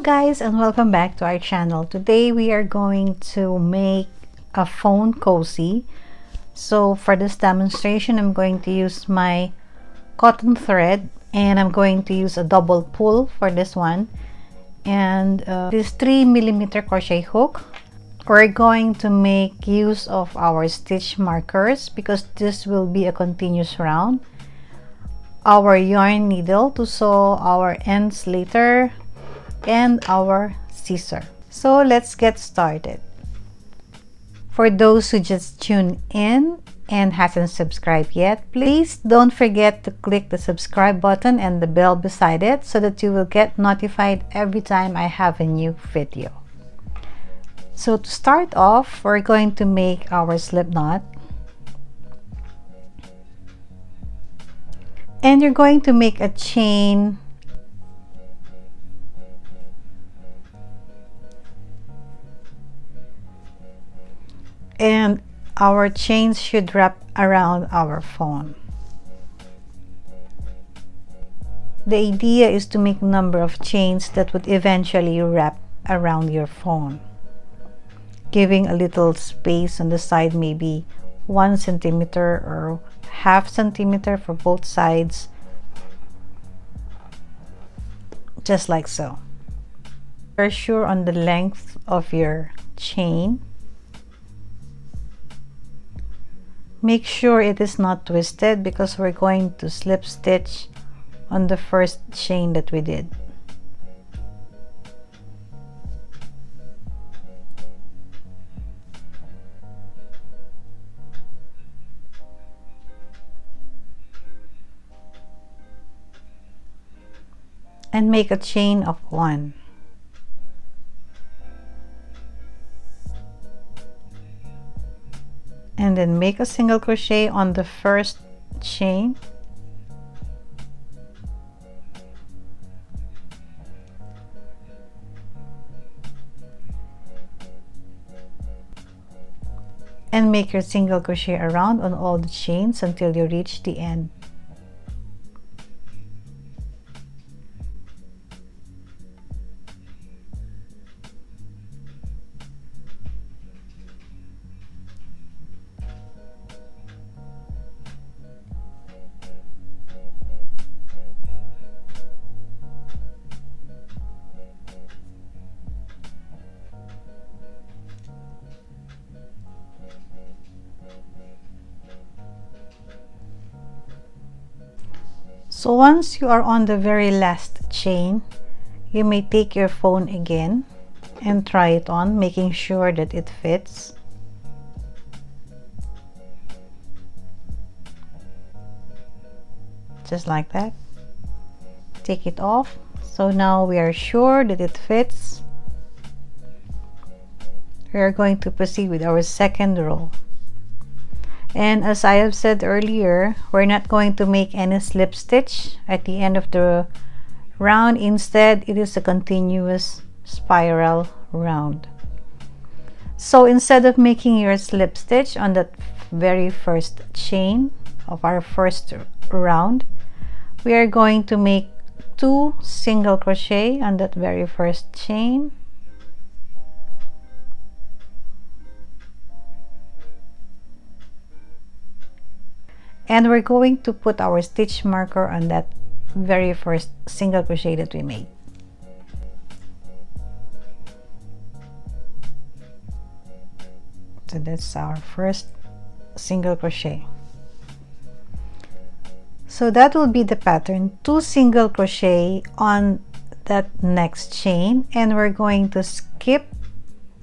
guys, and welcome back to our channel. Today we are going to make a phone cozy. So for this demonstration, I'm going to use my cotton thread, and I'm going to use a double pull for this one, and this 3mm crochet hook. We're going to make use of our stitch markers because this will be a continuous round, our yarn needle to sew our ends later, and our scissor. So let's get started. For those who just tuned in and hasn't subscribed yet, please don't forget to click the subscribe button and the bell beside it so that you will get notified every time I have a new video. So to start off, we're going to make our slip knot, and you're going to make a chain and our chains should wrap around our phone. The idea is to make a number of chains that would eventually wrap around your phone, giving a little space on the side, maybe 1 centimeter or ½ centimeter for both sides, just like so. You're sure on the length of your chain. Make sure it is not twisted because we're going to slip stitch on the first chain that we did. And make a chain of 1. And then make a single crochet on the first chain, and make your single crochet around on all the chains until you reach the end. So once you are on the very last chain, you may take your phone again and try it on, making sure that it fits. Just like that. Take it off. So now we are sure that it fits. We are going to proceed with our second row. And as I have said earlier, we're not going to make any slip stitch at the end of the round. Instead, it is a continuous spiral round. So instead of making your slip stitch on that very first chain of our first round, we are going to make 2 single crochet on that very first chain, and we're going to put our stitch marker on that very first single crochet that we made. So that's our first single crochet. So that will be the pattern, 2 single crochet on that next chain, and we're going to skip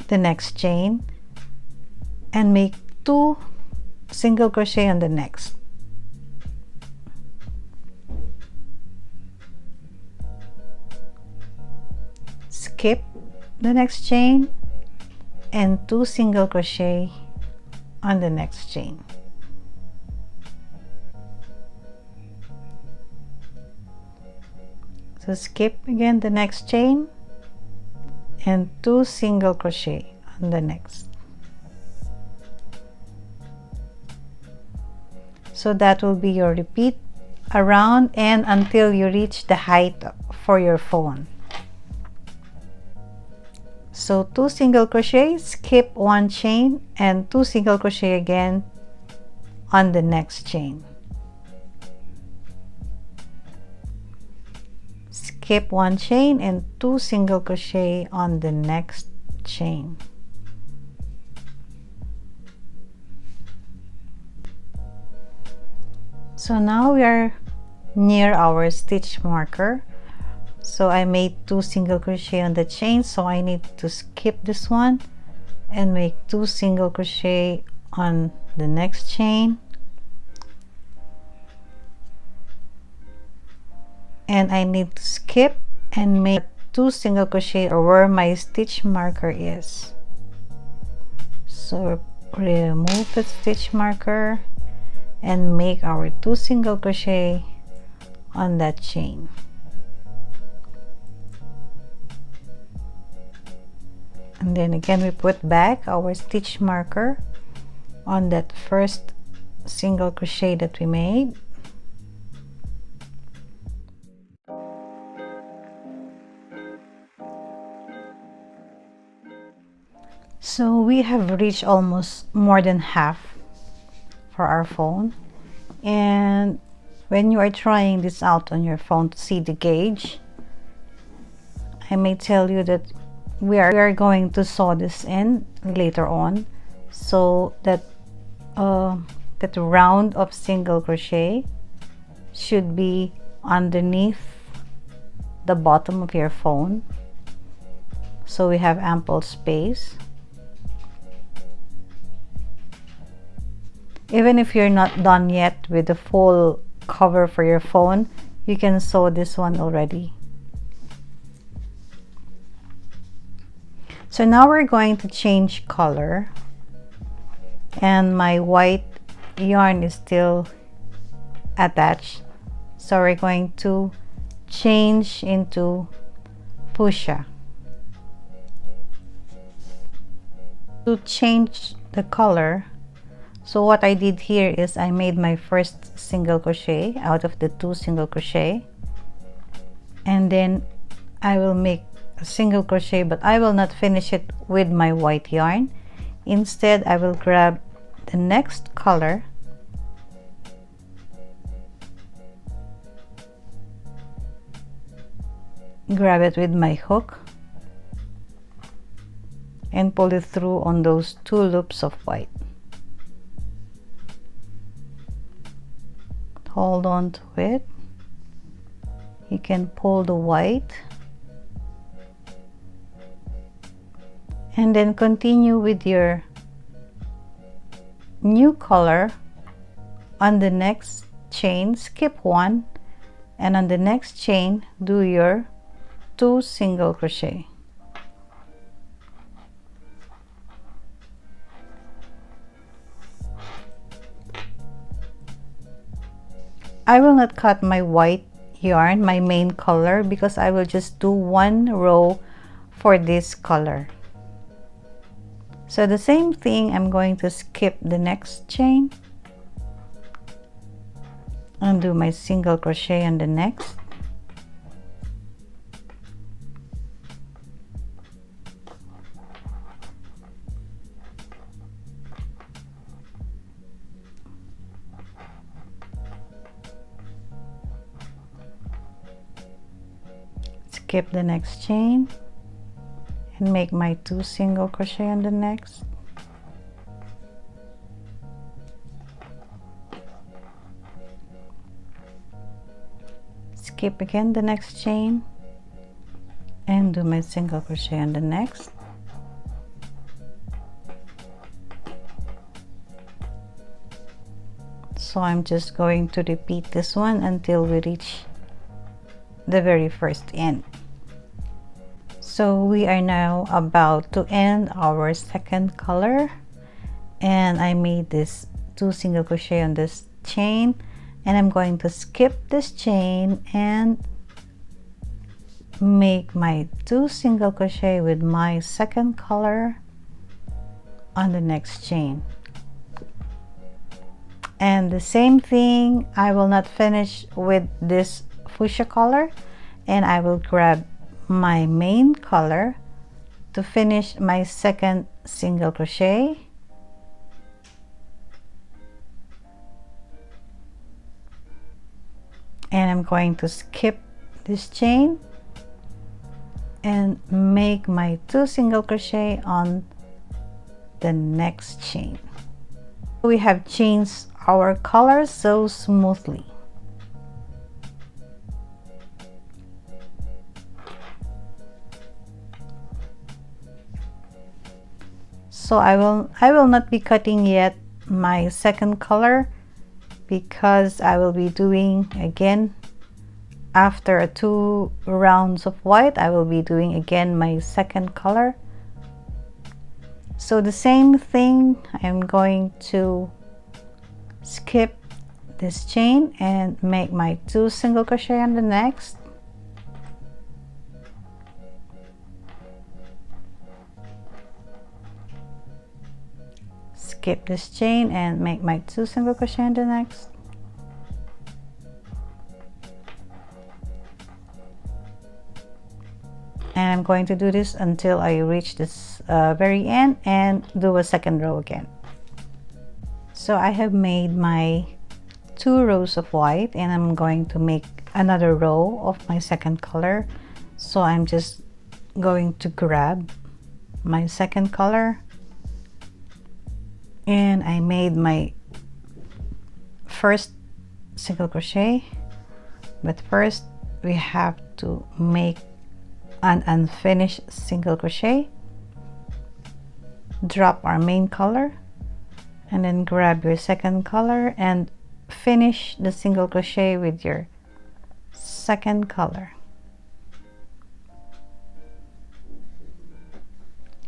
the next chain and make 2 single crochet on the next. Skip the next chain and 2 single crochet on the next chain. So skip again the next chain and 2 single crochet on the next. So that will be your repeat around and until you reach the height for your phone. So 2 single crochet, skip 1 chain, and 2 single crochet again on the next chain. Skip 1 chain and 2 single crochet on the next chain. So now we are near our stitch marker. So I made 2 single crochet on the chain, so I need to skip this one and make 2 single crochet on the next chain, and I need to skip and make 2 single crochet or where my stitch marker is. So remove the stitch marker and make our 2 single crochet on that chain. And then again we put back our stitch marker on that first single crochet that we made. So we have reached almost more than half for our phone, and when you are trying this out on your phone to see the gauge, I may tell you that we are going to sew this in later on, so that that round of single crochet should be underneath the bottom of your phone, so we have ample space. Even if you're not done yet with the full cover for your phone, you can sew this one already. So now we're going to change color, and my white yarn is still attached, so we're going to change into fuchsia. To change the color, so what I did here is I made my first single crochet out of the 2 single crochet, and then I will make a single crochet, but I will not finish it with my white yarn. Instead, I will grab the next color, grab it with my hook, and pull it through on those 2 loops of white. Hold on to it. You can pull the white and then continue with your new color on the next chain. Skip 1, and on the next chain do your 2 single crochet. I will not cut my white yarn, my main color, because I will just do 1 row for this color. So the same thing, I'm going to skip the next chain and do my single crochet on the next. Skip the next chain and make my 2 single crochet on the next. Skip again the next chain and do my single crochet on the next. So I'm just going to repeat this one until we reach the very first end. So we are now about to end our second color, and I made this 2 single crochet on this chain, and I'm going to skip this chain and make my 2 single crochet with my second color on the next chain. And the same thing, I will not finish with this fuchsia color, and I will grab my main color, to finish my second single crochet. And I'm going to skip this chain and make my 2 single crochet on the next chain. We have changed our colors so smoothly. So I will not be cutting yet my second color, because I will be doing again after 2 rounds of white. I will be doing again my second color. So the same thing, I'm going to skip this chain and make my 2 single crochet on the next. Skip this chain and make my 2 single crochet in the next. And I'm going to do this until I reach this very end and do a second row again. So I have made my 2 rows of white, and I'm going to make another row of my second color. So I'm just going to grab my second color, and I made my first single crochet, but first we have to make an unfinished single crochet. Drop our main color and then grab your second color and finish the single crochet with your second color.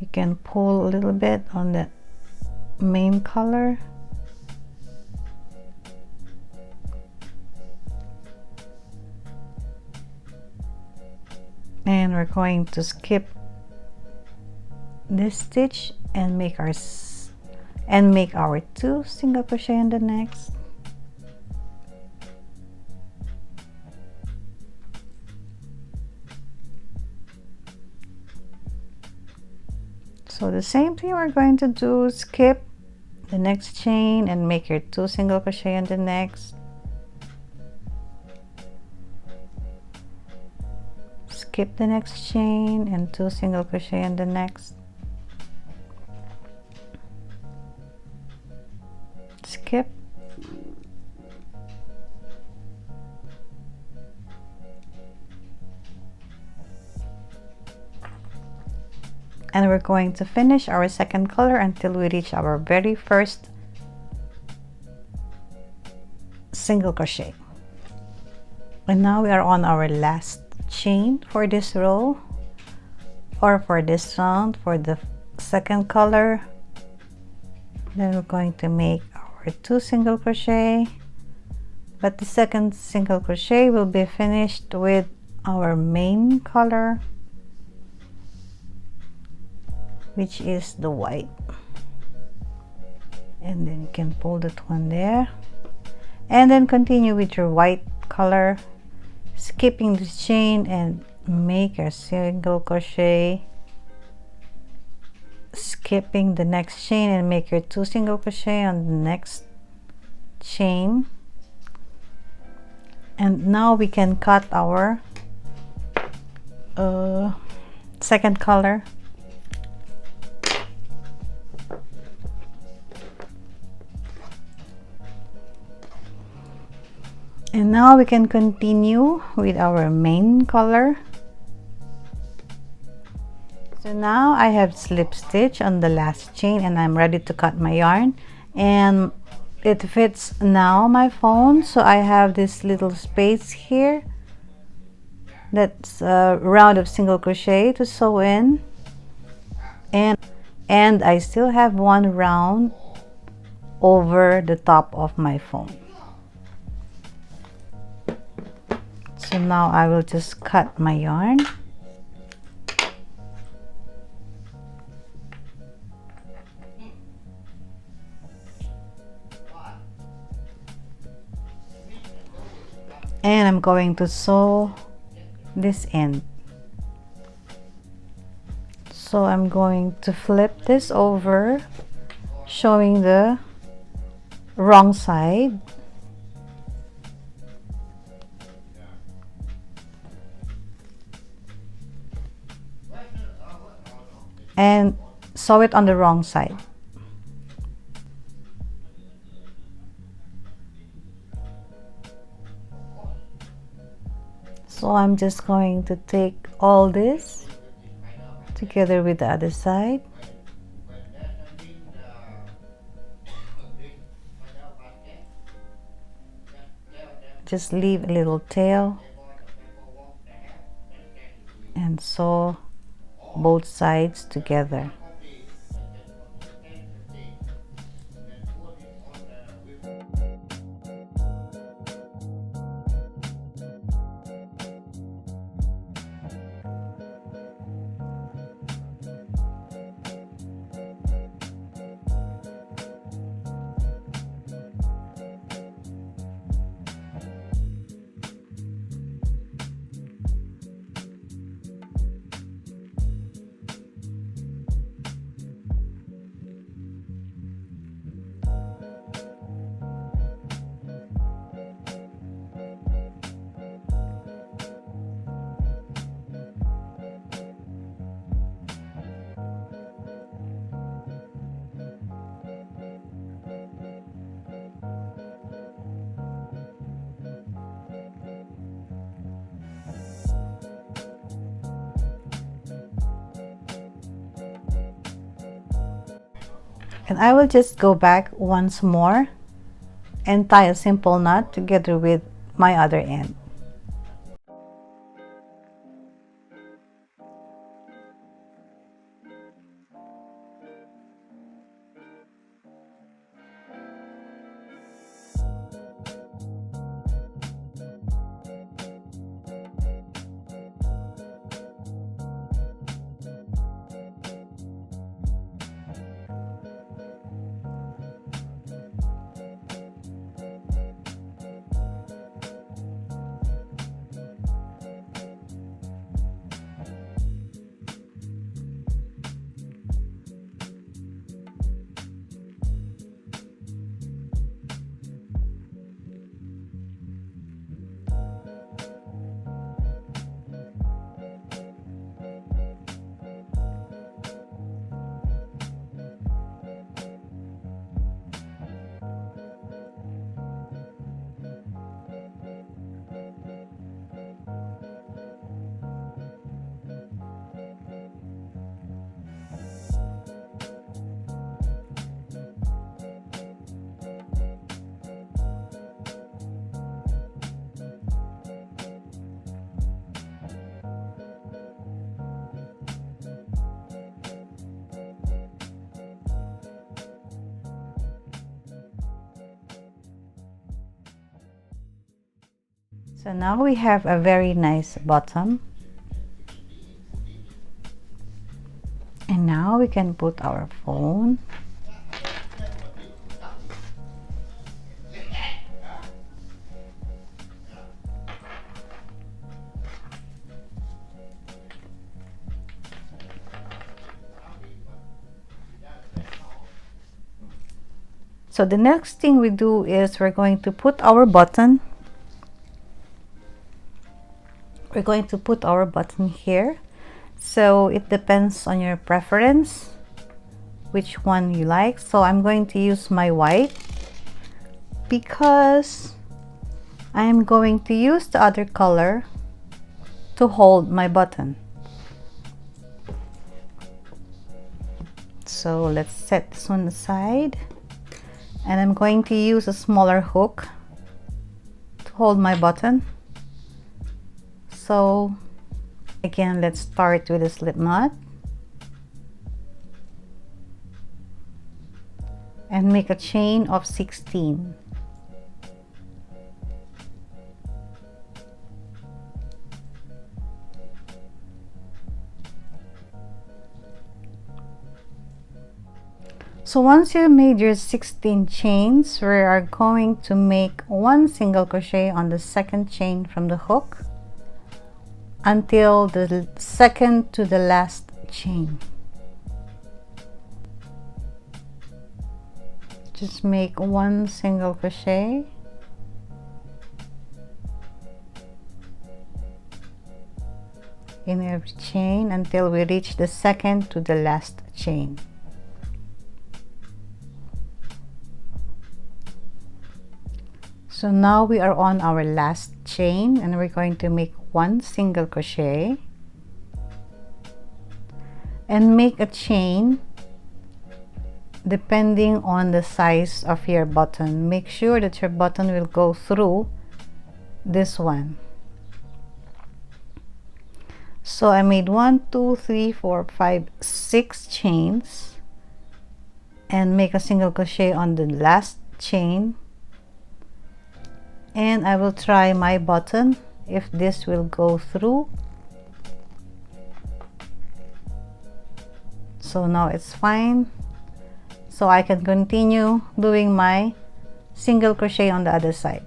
You can pull a little bit on the main color. And we're going to skip this stitch and make our 2 single crochet in the next. So the same thing we're going to do, skip the next chain and make your 2 single crochet in the next. Skip the next chain and 2 single crochet in the next. Skip. And we're going to finish our second color until we reach our very first single crochet. And now we are on our last chain for this row, or for this round, for the second color. Then we're going to make our 2 single crochet, but the second single crochet will be finished with our main color, which is the white. And then you can pull that one there, and then continue with your white color, skipping the chain and make a single crochet, skipping the next chain and make your 2 single crochet on the next chain. And now we can cut our second color. And now we can continue with our main color. So now I have slip stitch on the last chain and I'm ready to cut my yarn, and it fits now my phone. So I have this little space here, that's a round of single crochet to sew in, and I still have 1 round over the top of my phone. So now I will just cut my yarn. And I'm going to sew this end. So I'm going to flip this over, showing the wrong side. And sew it on the wrong side. So I'm just going to take all this together with the other side. Just leave a little tail and sew both sides together. And I will just go back once more and tie a simple knot together with my other end. So now we have a very nice bottom. And now we can put our phone. So the next thing we do is we're going to put our button. We're going to put our button here. So it depends on your preference, which one you like. So I'm going to use my white because I'm going to use the other color to hold my button. So let's set this one aside. And I'm going to use a smaller hook to hold my button. So again, let's start with a slip knot and make a chain of 16. So once you made your 16 chains, we are going to make one single crochet on the second chain from the hook until the second to the last chain. just make one single crochet in every chain until we reach the second to the last chain. So now we are on our last chain and we're going to make one single crochet and make a chain depending on the size of your button. Make sure that your button will go through this one. So I made 1, 2, 3, 4, 5, 6 chains and make a single crochet on the last chain, and I will try my button if this will go through. So now it's fine, so I can continue doing my single crochet on the other side.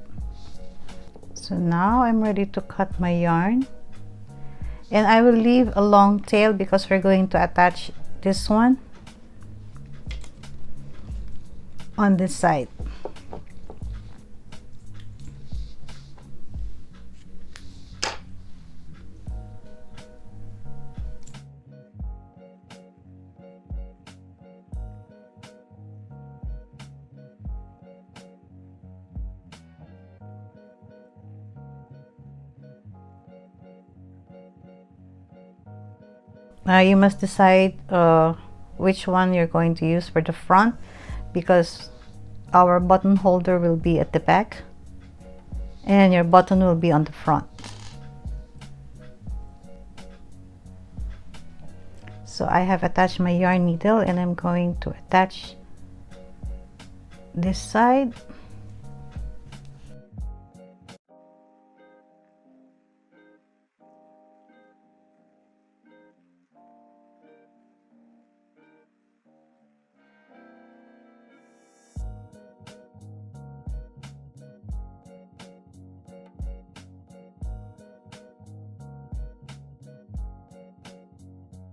So now I'm ready to cut my yarn, and I will leave a long tail because we're going to attach this one on this side. You must decide which one you're going to use for the front, because our button holder will be at the back and your button will be on the front. So I have attached my yarn needle and I'm going to attach this side.